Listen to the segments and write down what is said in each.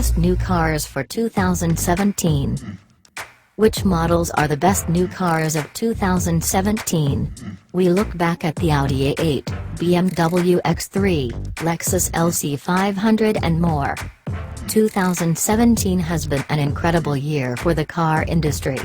Best New Cars for 2017. Which models are the best new cars of 2017? We look back at the Audi A8, BMW X3, Lexus LC 500 and more. 2017 has been an incredible year for the car industry.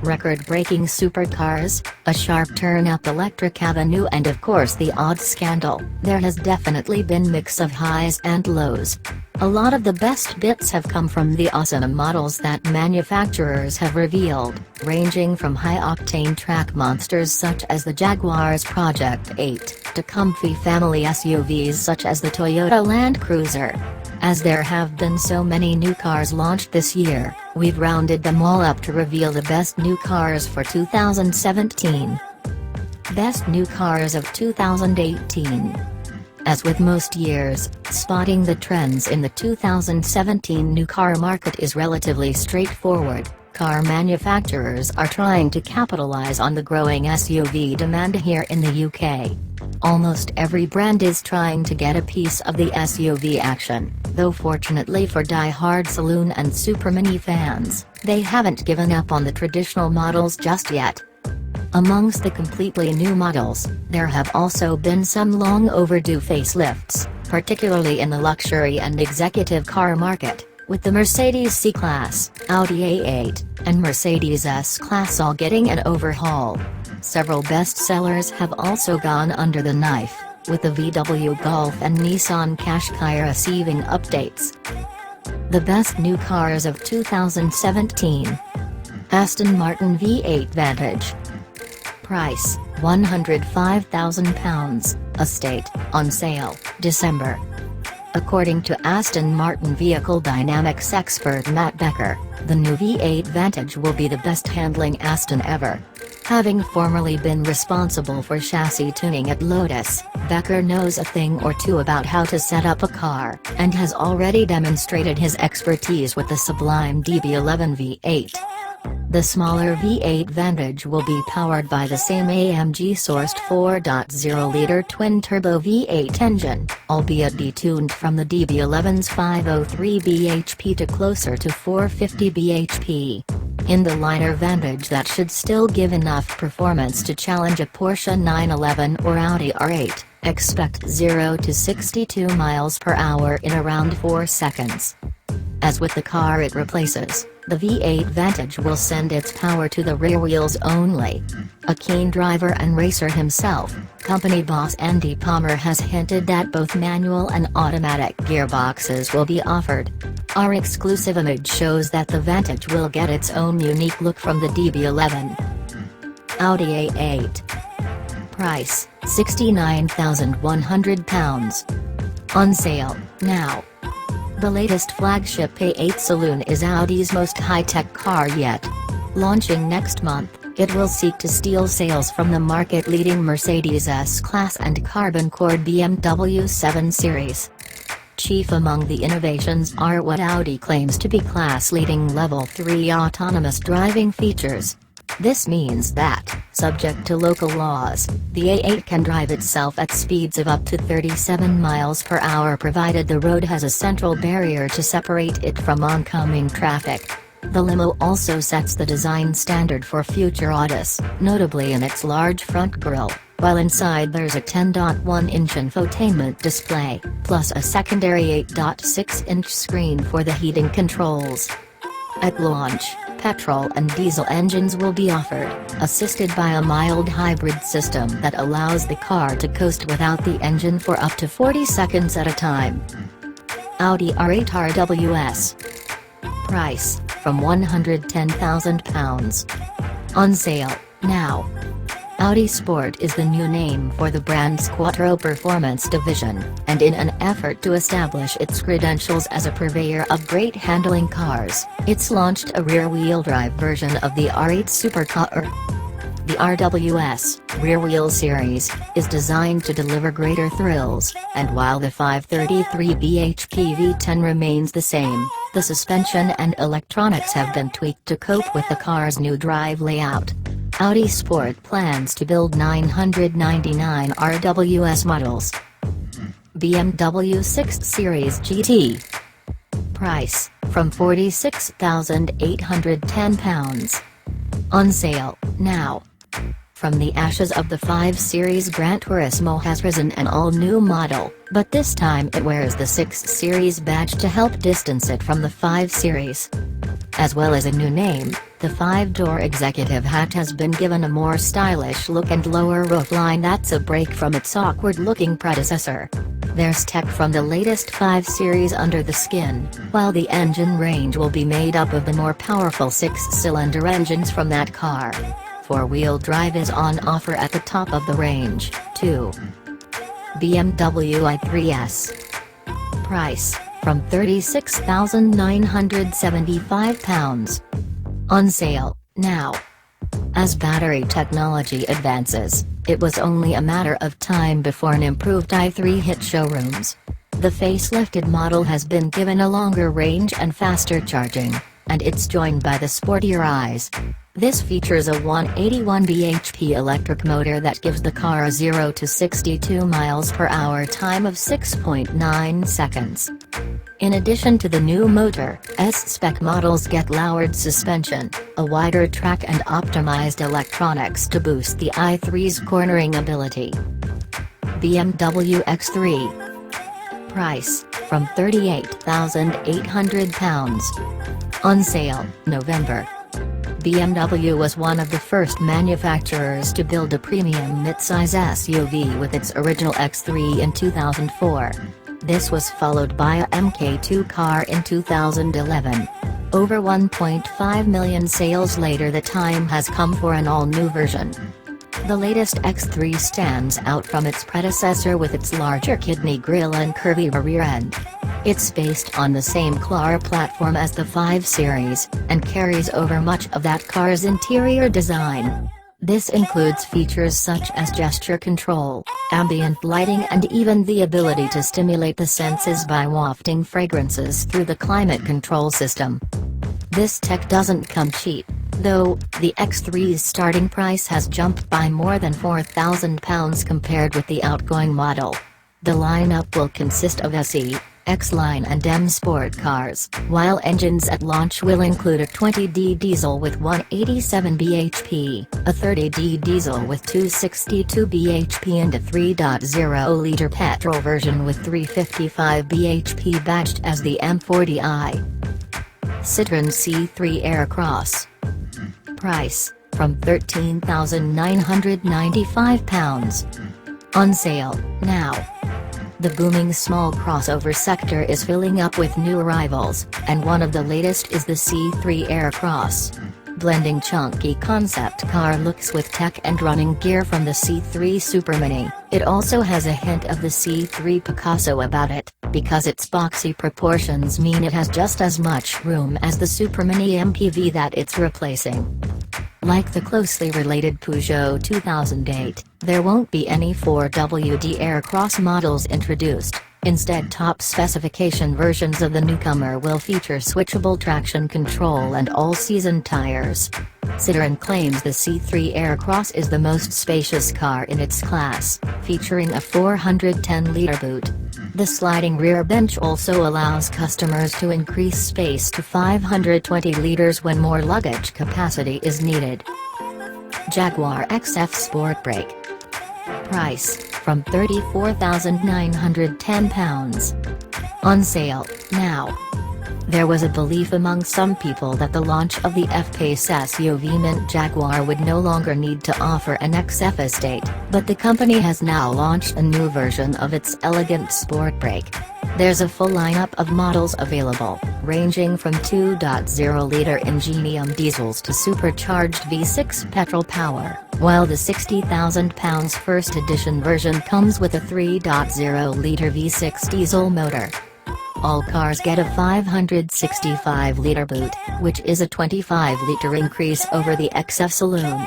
Record-breaking supercars, a sharp turn-up electric avenue and of course the odd scandal. There has definitely been mix of highs and lows. A lot of the best bits have come from the awesome models that manufacturers have revealed, ranging from high-octane track monsters such as the Jaguar XE Project 8, to comfy family SUVs such as the Toyota Land Cruiser. As there have been so many new cars launched this year, we've rounded them all up to reveal the best new cars for 2017. Best New Cars of 2018. As with most years, spotting the trends in the 2017 new car market is relatively straightforward. Car manufacturers are trying to capitalize on the growing SUV demand here in the UK. Almost every brand is trying to get a piece of the SUV action, though fortunately for die-hard saloon and super mini fans, they haven't given up on the traditional models just yet. Amongst the completely new models, there have also been some long overdue facelifts, particularly in the luxury and executive car market, with the Mercedes C-Class, Audi A8, and Mercedes S-Class all getting an overhaul. Several bestsellers have also gone under the knife, with the VW Golf and Nissan Qashqai receiving updates. The best new cars of 2017. Aston Martin V8 Vantage. Price, £105,000, estate, on sale, December. According to Aston Martin vehicle dynamics expert Matt Becker, the new V8 Vantage will be the best handling Aston ever. Having formerly been responsible for chassis tuning at Lotus, Becker knows a thing or two about how to set up a car, and has already demonstrated his expertise with the sublime DB11 V8. The smaller V8 Vantage will be powered by the same AMG-sourced 4.0-liter twin-turbo V8 engine, albeit detuned from the DB11's 503 bhp to closer to 450 bhp. In the lighter Vantage that should still give enough performance to challenge a Porsche 911 or Audi A8, expect 0 to 62 miles per hour in around 4 seconds. As with the car it replaces, the V8 Vantage will send its power to the rear wheels only. A keen driver and racer himself, company boss Andy Palmer has hinted that both manual and automatic gearboxes will be offered. Our exclusive image shows that the Vantage will get its own unique look from the DB11. Audi A8. Price, £69,100. On sale, now. The latest flagship A8 saloon is Audi's most high-tech car yet. Launching next month, it will seek to steal sales from the market-leading Mercedes S-Class and carbon-cored BMW 7 Series. Chief among the innovations are what Audi claims to be class-leading Level 3 autonomous driving features. This means that, subject to local laws, the A8 can drive itself at speeds of up to 37 miles per hour provided the road has a central barrier to separate it from oncoming traffic. The limo also sets the design standard for future Audis, notably in its large front grille, while inside there's a 10.1-inch infotainment display, plus a secondary 8.6-inch screen for the heating controls. At launch, petrol and diesel engines will be offered, assisted by a mild hybrid system that allows the car to coast without the engine for up to 40 seconds at a time. Audi A8 RWS. Price, from £110,000. On sale, now. Audi Sport is the new name for the brand's Quattro Performance division, and in an effort to establish its credentials as a purveyor of great handling cars, it's launched a rear-wheel drive version of the R8 supercar. The RWS, rear-wheel series, is designed to deliver greater thrills, and while the 533 bhp V10 remains the same, the suspension and electronics have been tweaked to cope with the car's new drive layout. Audi Sport plans to build 999 RWS models. BMW 6 Series GT. Price, from £46,810. On sale, now. From the ashes of the 5 Series, Gran Turismo has risen an all-new model, but this time it wears the 6 Series badge to help distance it from the 5 Series. As well as a new name, the 5-door executive hatch has been given a more stylish look and lower roofline that's a break from its awkward-looking predecessor. There's tech from the latest 5 Series under the skin, while the engine range will be made up of the more powerful 6-cylinder engines from that car. 4-wheel drive is on offer at the top of the range, too. BMW i3's price, from £36,975. On sale, now. As battery technology advances, it was only a matter of time before an improved i3 hit showrooms. The facelifted model has been given a longer range and faster charging, and it's joined by the sportier eyes. This features a 181 bhp electric motor that gives the car a 0 to 62 miles per hour time of 6.9 seconds. In addition to the new motor, S-spec models get lowered suspension, a wider track and optimized electronics to boost the i3's cornering ability. BMW X3 price, from £38,800. On sale, November. BMW was one of the first manufacturers to build a premium midsize SUV with its original X3 in 2004. This was followed by a Mk2 car in 2011. Over 1.5 million sales later, the time has come for an all-new version. The latest X3 stands out from its predecessor with its larger kidney grille and curvier rear end. It's based on the same car platform as the 5 Series, and carries over much of that car's interior design. This includes features such as gesture control, ambient lighting, and even the ability to stimulate the senses by wafting fragrances through the climate control system. This tech doesn't come cheap, though. The X3's starting price has jumped by more than £4,000 compared with the outgoing model. The lineup will consist of SE, X-Line and M Sport cars, while engines at launch will include a 20D diesel with 187 bhp, a 30D diesel with 262 bhp and a 3.0-liter petrol version with 355 bhp badged as the M40i. Citroen C3 Aircross price, from £13,995. On sale, now. The booming small crossover sector is filling up with new arrivals, and one of the latest is the C3 Aircross. Blending chunky concept car looks with tech and running gear from the C3 Supermini, it also has a hint of the C3 Picasso about it, because its boxy proportions mean it has just as much room as the Supermini MPV that it's replacing. Like the closely related Peugeot 2008, there won't be any 4WD Aircross models introduced. Instead, top specification versions of the newcomer will feature switchable traction control and all-season tires. Citroen claims the C3 Aircross is the most spacious car in its class, featuring a 410-liter boot. The sliding rear bench also allows customers to increase space to 520 liters when more luggage capacity is needed. Jaguar XF Sportbrake price, from £34,910. On sale, now. There was a belief among some people that the launch of the F-Pace SUV meant Jaguar would no longer need to offer an XF estate, but the company has now launched a new version of its elegant Sportbrake. There's a full lineup of models available, ranging from 2.0-liter Ingenium diesels to supercharged V6 petrol power, while the £60,000 first edition version comes with a 3.0-liter V6 diesel motor. All cars get a 565-liter boot, which is a 25-liter increase over the XF Saloon.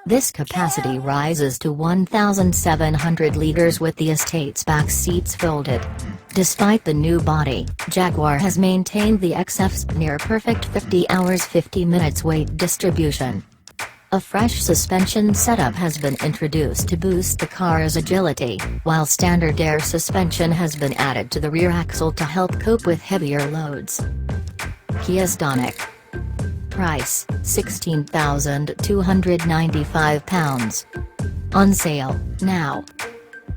This capacity rises to 1,700 liters with the estate's back seats folded. Despite the new body, Jaguar has maintained the XF's near-perfect 50 hours 50 minutes weight distribution. A fresh suspension setup has been introduced to boost the car's agility, while standard air suspension has been added to the rear axle to help cope with heavier loads. Kia Stonic. Price, £16,295. On sale, now.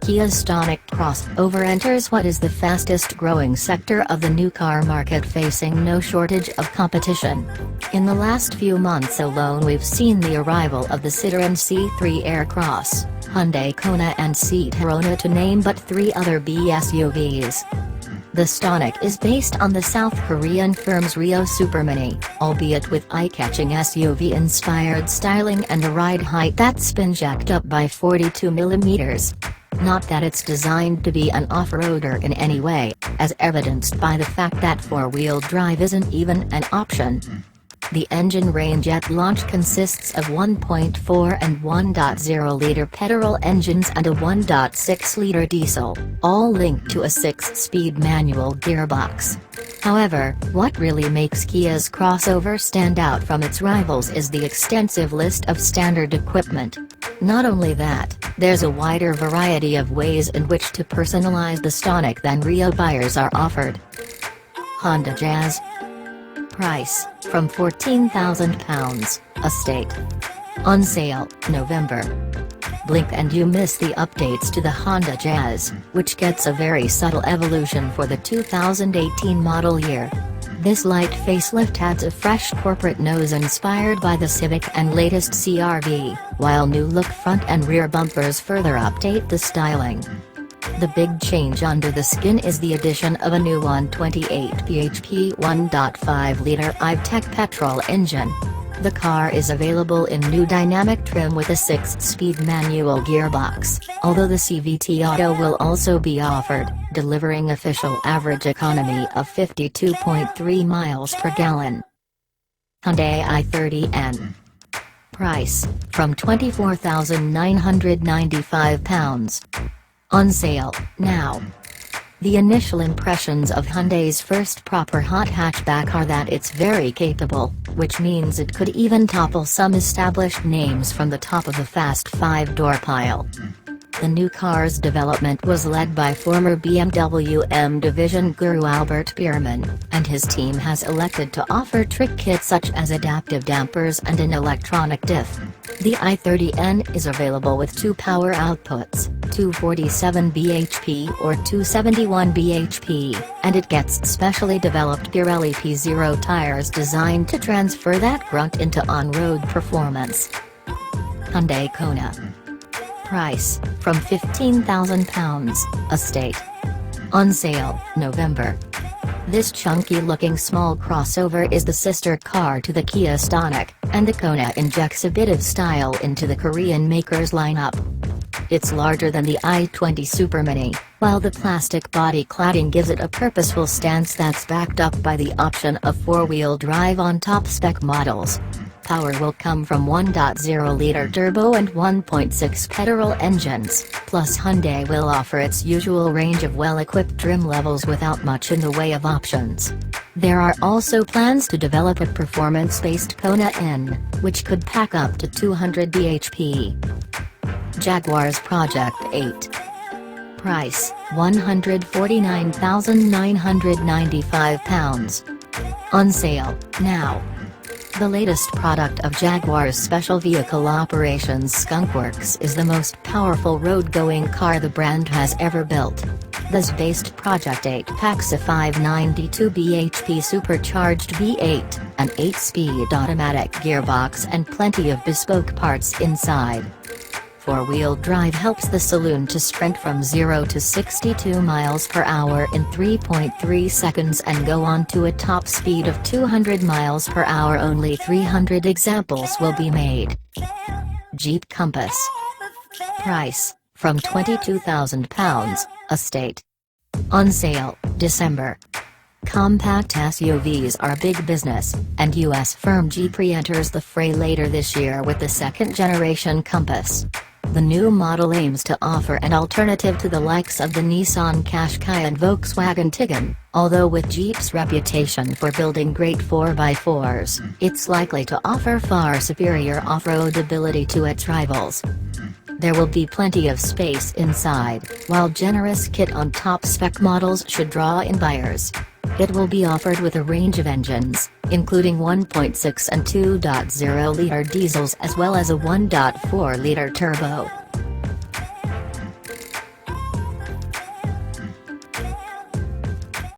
Kia Stonic crossover enters what is the fastest growing sector of the new car market, facing no shortage of competition. In the last few months alone, we've seen the arrival of the Citroen C3 Aircross, Hyundai Kona and Sorento, to name but 3 other SUVs. The Stonic is based on the South Korean firm's Rio Supermini, albeit with eye-catching SUV-inspired styling and a ride height that's been jacked up by 42 mm. Not that it's designed to be an off-roader in any way, as evidenced by the fact that 4-wheel drive isn't even an option. The engine range at launch consists of 1.4 and 1.0-liter petrol engines and a 1.6-liter diesel, all linked to a 6-speed manual gearbox. However, what really makes Kia's crossover stand out from its rivals is the extensive list of standard equipment. Not only that, there's a wider variety of ways in which to personalize the Stonic than Rio buyers are offered. Honda Jazz. Price, from £14,000, estate. On sale, November. Blink and you miss the updates to the Honda Jazz, which gets a very subtle evolution for the 2018 model year. This light facelift adds a fresh corporate nose inspired by the Civic and latest CR-V, while new look front and rear bumpers further update the styling. The big change under the skin is the addition of a new 128 bhp 1.5-liter i-Tech petrol engine. The car is available in new dynamic trim with a 6-speed manual gearbox, although the CVT Auto will also be offered, delivering official average economy of 52.3 miles per gallon. Hyundai i30N. Price, from £24,995. On sale, now. The initial impressions of Hyundai's first proper hot hatchback are that it's very capable, which means it could even topple some established names from the top of the fast 5-door pile. The new car's development was led by former BMW M division guru Albert Biermann, and his team has elected to offer trick kits such as adaptive dampers and an electronic diff. The i30N is available with 2 power outputs, 247 bhp or 271 bhp, and it gets specially developed Pirelli P0 tires designed to transfer that grunt into on-road performance. Hyundai Kona. Price, from £15,000, estate. On sale, November. This chunky-looking small crossover is the sister car to the Kia Stonic, and the Kona injects a bit of style into the Korean maker's lineup. It's larger than the i20 Supermini, while the plastic body cladding gives it a purposeful stance that's backed up by the option of 4-wheel drive on top-spec models. Power will come from 1.0-liter turbo and 1.6 petrol engines, plus Hyundai will offer its usual range of well-equipped trim levels without much in the way of options. There are also plans to develop a performance-based Kona N, which could pack up to 200 bhp. Jaguar's Project 8. Price, £149,995. On sale, now. The latest product of Jaguar's special vehicle operations Skunkworks is the most powerful road-going car the brand has ever built. This based Project 8 packs a 592 bhp supercharged V8, an 8-speed automatic gearbox and plenty of bespoke parts inside. 4-wheel drive helps the saloon to sprint from 0 to 62 miles per hour in 3.3 seconds and go on to a top speed of 200 miles per hour. Only 300 examples will be made. Jeep Compass. Price, from £22,000, estate. On sale, December. Compact SUVs are big business, and US firm Jeep re-enters the fray later this year with the second-generation Compass. The new model aims to offer an alternative to the likes of the Nissan Qashqai and Volkswagen Tiguan. Although with Jeep's reputation for building great 4x4s, it's likely to offer far superior off-road ability to its rivals. There will be plenty of space inside, while generous kit on top-spec models should draw in buyers. It will be offered with a range of engines, including 1.6 and 2.0-liter diesels as well as a 1.4-liter turbo.